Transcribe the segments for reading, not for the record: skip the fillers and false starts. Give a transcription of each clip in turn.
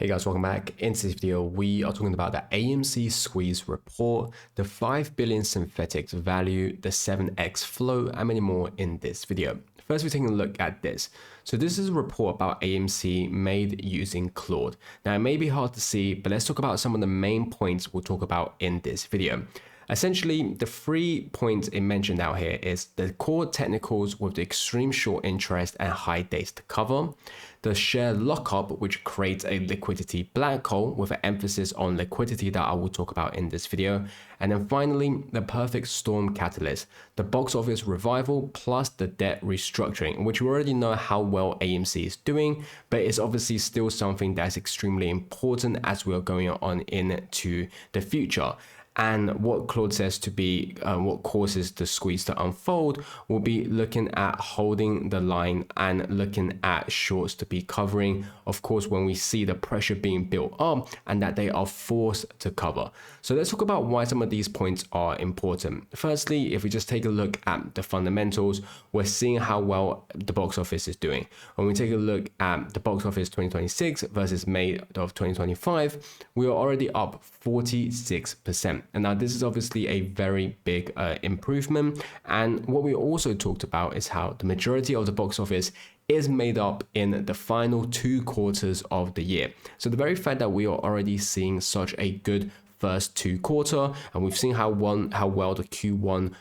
Hey guys, welcome back. In this video, we are talking about the AMC squeeze report, the 5 billion synthetics value, the 7x flow, and many more in this video. First, we're taking a look at this. So this is a report about AMC made using Claude. Now, it may be hard to see, but let's talk about some of the main points we'll talk about in this video. Essentially, the 3 points it mentioned out here is the core technicals with the extreme short interest and high days to cover, the share lockup, which creates a liquidity black hole with an emphasis on liquidity that I will talk about in this video, and then finally, the perfect storm catalyst, the box office revival plus the debt restructuring, which we already know how well AMC is doing, but it's obviously still something that's extremely important as we are going on into the future. And what Claude says to be what causes the squeeze to unfold will be looking at holding the line and looking at shorts to be covering, of course, when we see the pressure being built up and that they are forced to cover. So let's talk about why some of these points are important. Firstly, if we just take a look at the fundamentals, we're seeing how well the box office is doing. When we take a look at the box office 2026 versus May of 2025, we are already up 46%. And now this is obviously a very big improvement. And what we also talked about is how the majority of the box office is made up in the final 2 quarters of the year. So the very fact that we are already seeing such a good first 2 quarters, and we've seen how well the Q1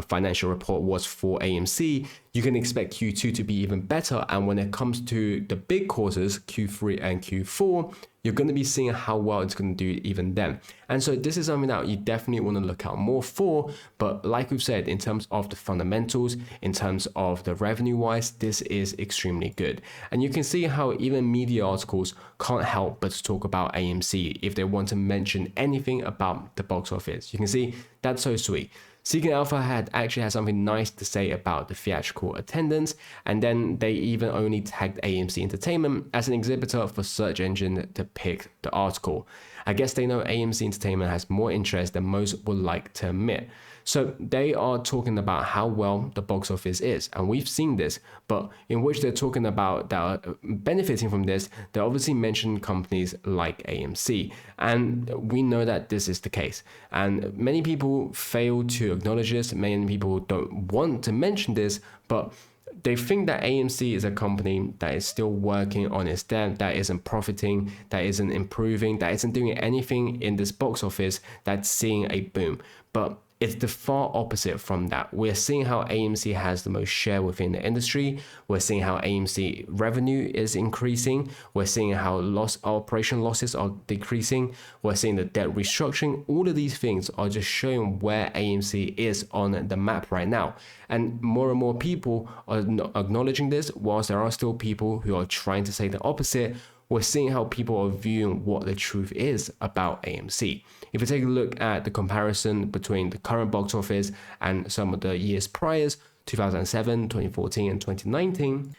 financial report was for AMC, you can expect Q2 to be even better. And when it comes to the big quarters, Q3 and Q4, you're going to be seeing how well it's going to do even then. And so this is something that you definitely want to look out more for. But like we've said, in terms of the fundamentals, in terms of the revenue wise, this is extremely good. And you can see how even media articles can't help but talk about AMC if they want to mention anything about the box office. You can see that's so sweet. Seeking Alpha actually had something nice to say about the theatrical attendance, and then they even only tagged AMC Entertainment as an exhibitor for search engine to pick the article. I guess they know AMC Entertainment has more interest than most would like to admit. So they are talking about how well the box office is, and we've seen this, but in which they're talking about that are benefiting from this, they obviously mention companies like AMC, and we know that this is the case. And many people fail to acknowledge this, many people don't want to mention this, but they think that AMC is a company that is still working on its debt, that isn't profiting, that isn't improving, that isn't doing anything in this box office that's seeing a boom. But it's the far opposite from that. We're seeing how AMC has the most share within the industry. We're seeing how AMC revenue is increasing. We're seeing how operation losses are decreasing. We're seeing the debt restructuring. All of these things are just showing where AMC is on the map right now. And more people are not acknowledging this, whilst there are still people who are trying to say the opposite. We're seeing how people are viewing what the truth is about AMC. If you take a look at the comparison between the current box office and some of the years prior, 2007, 2014, and 2019,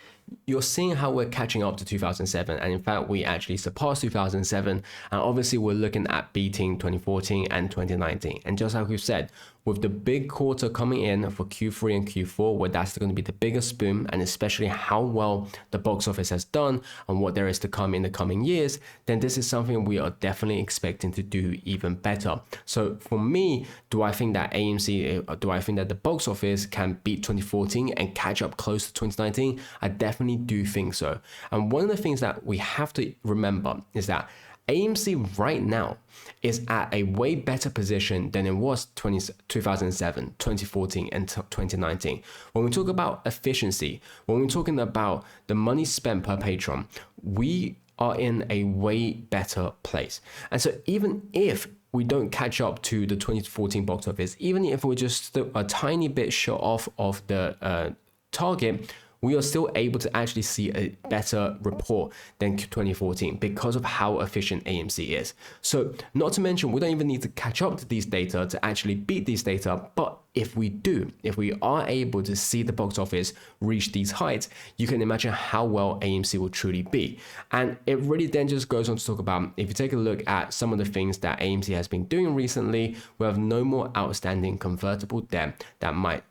you're seeing how we're catching up to 2007, and in fact we actually surpassed 2007, and obviously we're looking at beating 2014 and 2019. And just like we've said, with the big quarter coming in for Q3 and Q4, where that's going to be the biggest boom, and especially how well the box office has done and what there is to come in the coming years, then this is something we are definitely expecting to do even better. So for me, do I think that the box office can beat 2014 and catch up close to 2019? I definitely do think so. And one of the things that we have to remember is that AMC right now is at a way better position than it was 2007, 2014, and 2019. When we talk about efficiency, when we're talking about the money spent per patron, we are in a way better place. And so even if we don't catch up to the 2014 box office, even if we're just a tiny bit short off of the target, we are still able to actually see a better report than 2014 because of how efficient AMC is. So not to mention, we don't even need to catch up to these data to actually beat these data. But if we are able to see the box office reach these heights, you can imagine how well AMC will truly be. And it really then just goes on to talk about, if you take a look at some of the things that AMC has been doing recently, we have no more outstanding convertible debt that might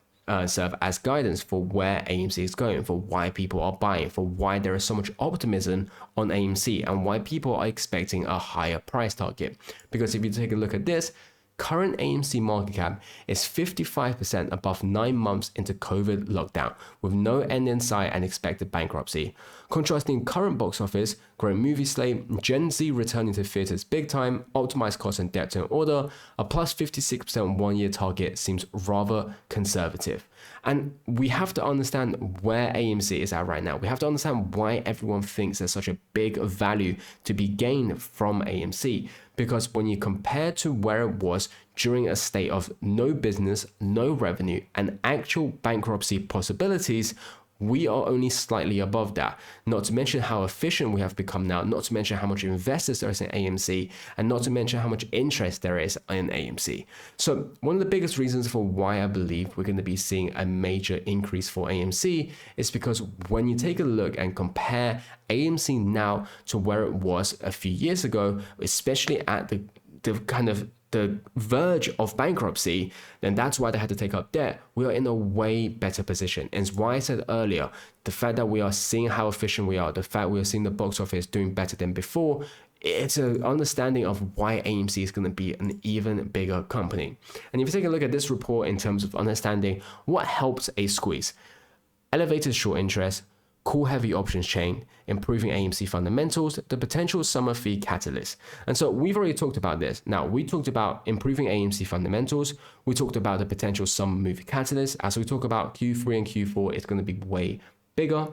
serve as guidance for where AMC is going, for why people are buying, for why there is so much optimism on AMC, and why people are expecting a higher price target. Because if you take a look at this, current AMC market cap is 55% above 9 months into COVID lockdown, with no end in sight and expected bankruptcy. Contrasting current box office, growing movie slate, Gen Z returning to theaters big time, optimized cost and depth in order, a plus 56% 1-year target seems rather conservative. And we have to understand where AMC is at right now. We have to understand why everyone thinks there's such a big value to be gained from AMC. Because when you compare to where it was during a state of no business, no revenue, and actual bankruptcy possibilities, we are only slightly above that. Not to mention how efficient we have become now, not to mention how much investors there is in AMC, and not to mention how much interest there is in AMC. So one of the biggest reasons for why I believe we're going to be seeing a major increase for AMC is because when you take a look and compare AMC now to where it was a few years ago, especially at the verge of bankruptcy, then that's why they had to take up debt. We are in a way better position. And it's why I said earlier, the fact that we are seeing how efficient we are, the fact we are seeing the box office doing better than before, it's an understanding of why AMC is going to be an even bigger company. And if you take a look at this report in terms of understanding what helps a squeeze, elevated short interest, cool heavy options chain, improving AMC fundamentals, the potential summer fee catalyst. And so we've already talked about this. Now, we talked about improving AMC fundamentals. We talked about the potential summer movie catalyst. As we talk about Q3 and Q4, it's going to be way bigger.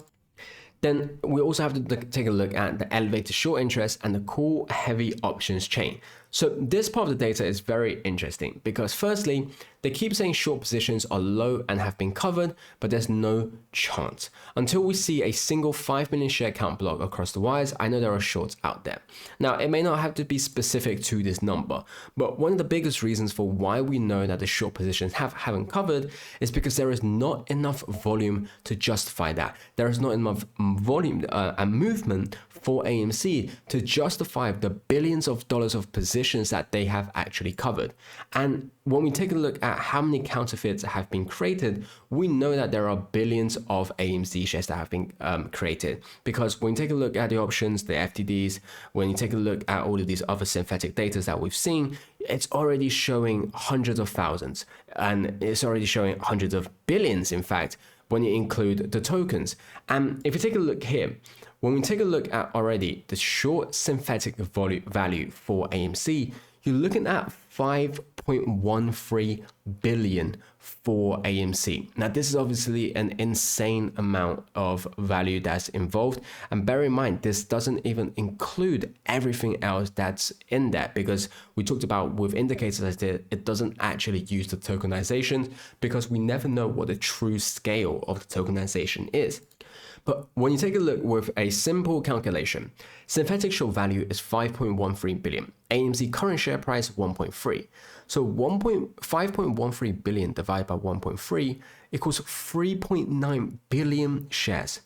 Then we also have to take a look at the elevated short interest and the cool heavy options chain. So this part of the data is very interesting because firstly, they keep saying short positions are low and have been covered, but there's no chance. Until we see a single 5 million share count block across the wires, I know there are shorts out there. Now, it may not have to be specific to this number, but one of the biggest reasons for why we know that the short positions haven't covered is because there is not enough volume to justify that. There is not enough volume and movement for AMC to justify the billions of dollars of positions that they have actually covered. And when we take a look at how many counterfeits have been created, we know that there are billions of AMC shares that have been created. Because when you take a look at the options, the FTDs, when you take a look at all of these other synthetic data that we've seen, it's already showing hundreds of thousands, and it's already showing hundreds of billions, in fact, when you include the tokens. And if you take a look here, when we take a look at already the short synthetic value for AMC, you're looking at 5.13 billion for AMC. Now, this is obviously an insane amount of value that's involved. And bear in mind, this doesn't even include everything else that's in there, because we talked about with indicators like this, it doesn't actually use the tokenization because we never know what the true scale of the tokenization is. But when you take a look with a simple calculation, synthetic short value is 5.13 billion. AMC current share price 1.3. So 5.13 billion divided by 1.3 equals 3.9 billion shares.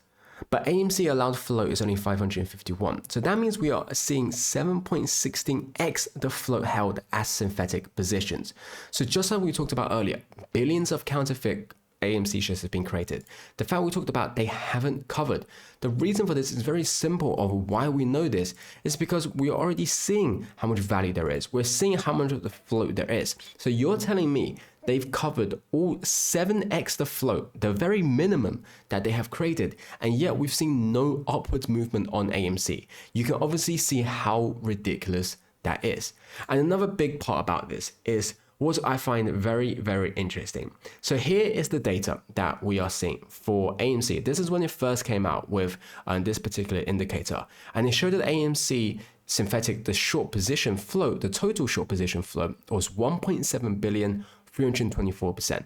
But AMC allowed float is only 551. So that means we are seeing 7.16x the float held as synthetic positions. So just like we talked about earlier, billions of counterfeit AMC shares have been created. The fact we talked about they haven't covered. The reason for this is very simple of why we know this is because we're already seeing how much value there is. We're seeing how much of the float there is. So you're telling me they've covered all 7x the float, the very minimum that they have created, and yet we've seen no upwards movement on AMC. You can obviously see how ridiculous that is. And another big part about this is what I find very, very interesting. So here is the data that we are seeing for AMC. This is when it first came out with this particular indicator. And it showed that AMC synthetic, the short position float, the total short position float was 1.7 billion, 324%.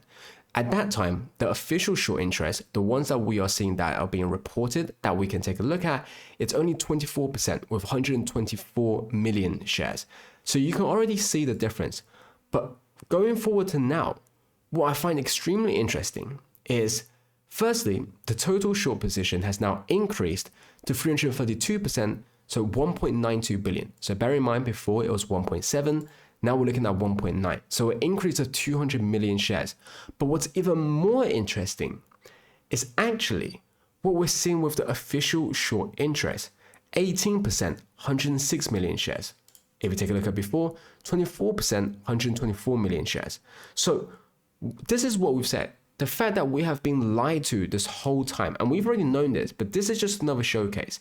At that time, the official short interest, the ones that we are seeing that are being reported that we can take a look at, it's only 24% with 124 million shares. So you can already see the difference. But going forward to now, what I find extremely interesting is, firstly, the total short position has now increased to 332%, so 1.92 billion. So bear in mind, before it was 1.7, Now we're looking at 1.9. So an increase of 200 million shares. But what's even more interesting is actually what we're seeing with the official short interest. 18%, 106 million shares. If you take a look at before, 24%, 124 million shares. So this is what we've said. The fact that we have been lied to this whole time, and we've already known this, but this is just another showcase.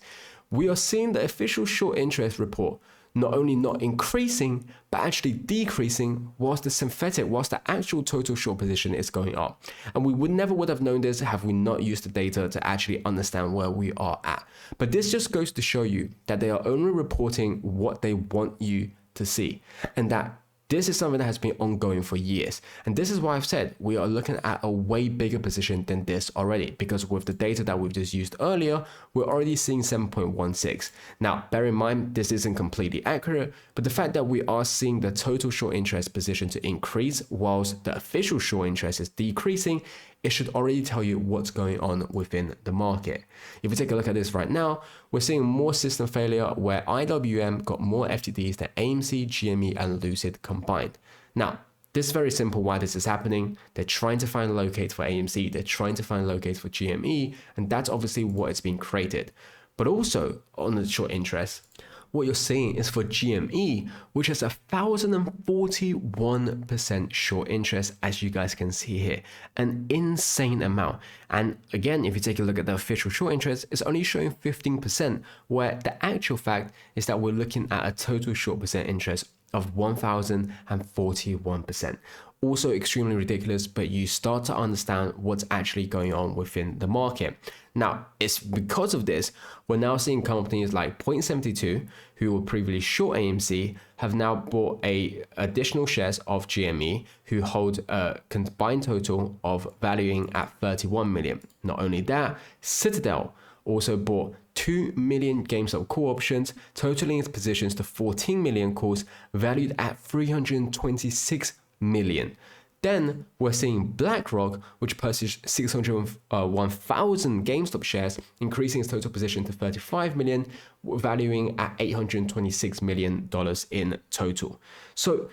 We are seeing the official short interest report not only not increasing, but actually decreasing whilst the actual total short position is going up. And we never would have known this have we not used the data to actually understand where we are at. But this just goes to show you that they are only reporting what they want you to see, and that this is something that has been ongoing for years. And this is why I've said we are looking at a way bigger position than this already, because with the data that we've just used earlier, we're already seeing 7.16. Now, bear in mind, this isn't completely accurate, but the fact that we are seeing the total short interest position to increase whilst the official short interest is decreasing, it should already tell you what's going on within the market. If you take a look at this right now, we're seeing more system failure where IWM got more FTDs than AMC, GME, and Lucid combined. Now, this is very simple why this is happening. They're trying to find a locate for AMC, they're trying to find a locate for GME, and that's obviously what it's being created. But also on the short interest, what you're seeing is for GME, which has 1,041% short interest, as you guys can see here, an insane amount. And again, if you take a look at the official short interest, it's only showing 15%, where the actual fact is that we're looking at a total short percent interest of 1,041%. Also extremely ridiculous, but you start to understand what's actually going on within the market. Now, it's because of this, we're now seeing companies like Point72, who were previously short AMC, have now bought additional shares of GME, who hold a combined total of valuing at 31 million. Not only that, Citadel also bought 2 million GameStop call options, totaling its positions to 14 million calls, valued at 326 million. Then we're seeing BlackRock, which purchased 601,000 GameStop shares, increasing its total position to 35 million, valuing at $826 million in total. So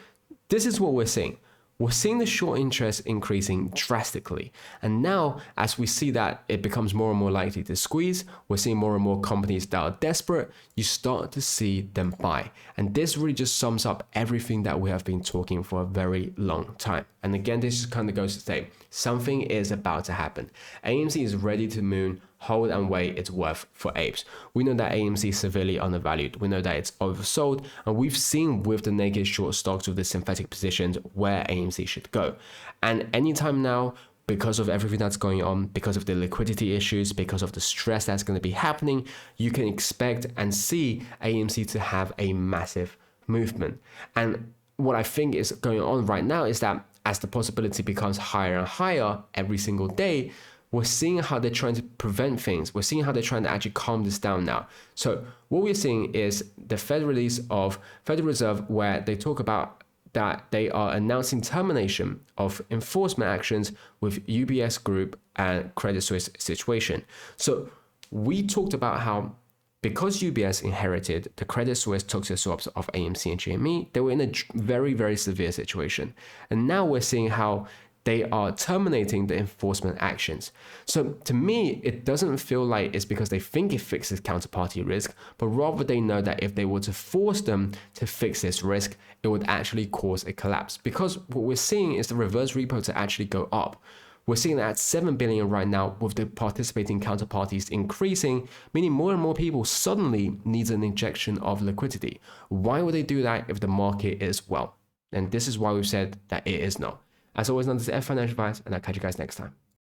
this is what we're seeing. We're seeing the short interest increasing drastically. And now, as we see that it becomes more and more likely to squeeze, we're seeing more and more companies that are desperate, you start to see them buy. And this really just sums up everything that we have been talking for a very long time. And again, this just kind of goes to say, something is about to happen. AMC is ready to moon, hold and weigh its worth for apes. We know that AMC is severely undervalued. We know that it's oversold, and we've seen with the naked short stocks with the synthetic positions where AMC should go. And anytime now, because of everything that's going on, because of the liquidity issues, because of the stress that's going to be happening, you can expect and see AMC to have a massive movement. And what I think is going on right now is that as the possibility becomes higher and higher every single day, we're seeing how they're trying to prevent things. We're seeing how they're trying to actually calm this down now. So what we're seeing is the Fed release of Federal Reserve, where they talk about that they are announcing termination of enforcement actions with UBS Group and Credit Suisse situation. So we talked about how because UBS inherited the Credit Suisse toxic swaps of AMC and GME, they were in a very, very severe situation. And now we're seeing how they are terminating the enforcement actions. So to me, it doesn't feel like it's because they think it fixes counterparty risk, but rather they know that if they were to force them to fix this risk, it would actually cause a collapse. Because what we're seeing is the reverse repo to actually go up. We're seeing that at 7 billion right now with the participating counterparties increasing, meaning more and more people suddenly need an injection of liquidity. Why would they do that if the market is well? And this is why we've said that it is not. As always, this is Financial Advice, and I'll catch you guys next time.